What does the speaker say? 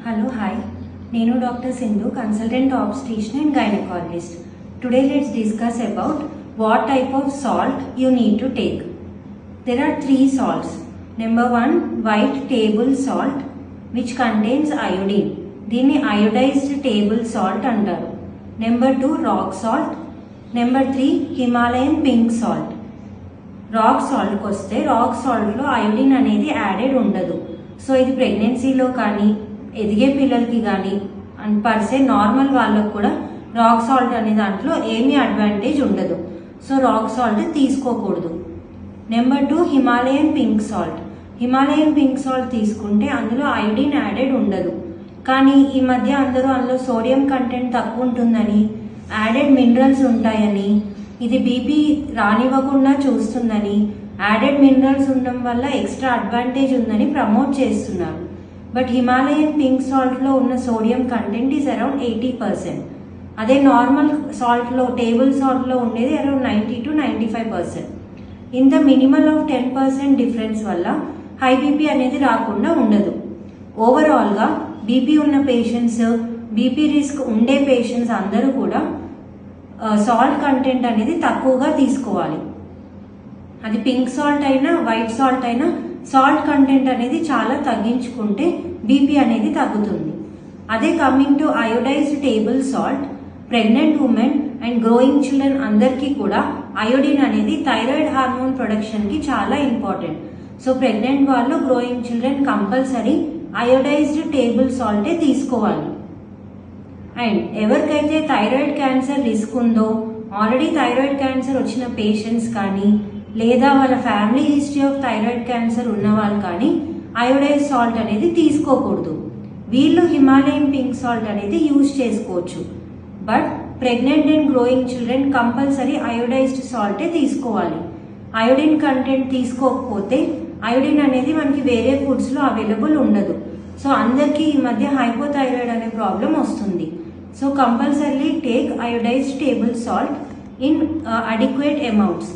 Hello, hi. Nenu Dr. Sindhu, consultant obstetrician and gynecologist. Today let's discuss about what type of salt you need to take. There are three salts. Number one, white table salt, which contains iodine. దీన్ని iodized table salt అంటారు. Number two, rock salt. Number three, Himalayan pink salt. Rock సాల్ట్కి వస్తే rock సాల్ట్లో iodine అనేది added ఉండదు. So ఇది ప్రెగ్నెన్సీలో కానీ ఎదిగే పిల్లలకి కానీ అండ్ పర్సే నార్మల్ వాళ్ళకు కూడా రాక్ సాల్ట్ అనే దాంట్లో ఏమీ అడ్వాంటేజ్ ఉండదు. సో రాక్ సాల్ట్ తీసుకోకూడదు. Number two, Himalayan pink salt. Himalayan pink salt తీసుకుంటే అందులో అయోడిన్ యాడెడ్ ఉండదు, కానీ ఈ మధ్య అందరూ అందులో సోడియం కంటెంట్ తక్కువ ఉంటుందని, యాడెడ్ మినరల్స్ ఉంటాయని, ఇది బీపీ రానివ్వకుండా చూస్తుందని, యాడెడ్ మినరల్స్ ఉండడం వల్ల ఎక్స్ట్రా అడ్వాంటేజ్ ఉందని ప్రమోట్ చేస్తున్నారు. బట్ హిమాలయన్ పింక్ సాల్ట్లో ఉన్న సోడియం కంటెంట్ ఈజ్ అరౌండ్ 80%. అదే నార్మల్ సాల్ట్లో టేబుల్ సాల్ట్లో ఉండేది అరౌండ్ 90 to 95%. ఇంత మినిమల్ ఆఫ్ 10% డిఫరెన్స్ వల్ల హై బీపీ అనేది రాకుండా ఉండదు. ఓవరాల్గా బీపీ ఉన్న పేషెంట్స్, బీపీ రిస్క్ ఉండే పేషెంట్స్ అందరూ కూడా సాల్ట్ కంటెంట్ అనేది తక్కువగా తీసుకోవాలి. అది పింక్ సాల్ట్ అయినా వైట్ సాల్ట్ అయినా సాల్ట్ కంటెంట్ అనేది చాలా తగ్గించుకుంటే బీపీ అనేది తగ్గుతుంది. అదే coming to iodised table salt, pregnant women and growing children అందరికీ కూడా అయోడిన్ అనేది థైరాయిడ్ హార్మోన్ ప్రొడక్షన్కి చాలా ఇంపార్టెంట్. సో ప్రెగ్నెంట్ వాళ్ళు, growing children compulsory iodised table సాల్టే తీసుకోవాలి. అండ్ ఎవరికైతే థైరాయిడ్ క్యాన్సర్ రిస్క్ ఉందో, ఆల్రెడీ థైరాయిడ్ క్యాన్సర్ వచ్చిన పేషెంట్స్ కానీ, లేదా వాళ్ళ family history of thyroid cancer ఉన్న వాళ్ళు కానీ అయోడైజ్ సాల్ట్ అనేది తీసుకోకూడదు. వీళ్ళు హిమాలయన్ పింక్ సాల్ట్ అనేది యూజ్ చేసుకోవచ్చు. But pregnant and growing children compulsory iodized సాల్టే తీసుకోవాలి. అయోడిన్ కంటెంట్ తీసుకోకపోతే అయోడిన్ అనేది మనకి వేరే ఫుడ్స్లో అవైలబుల్ ఉండదు. సో అందరికీ ఈ మధ్య హైపోథైరాయిడ్ అనే ప్రాబ్లం వస్తుంది. So compulsorily take iodized table salt in adequate amounts.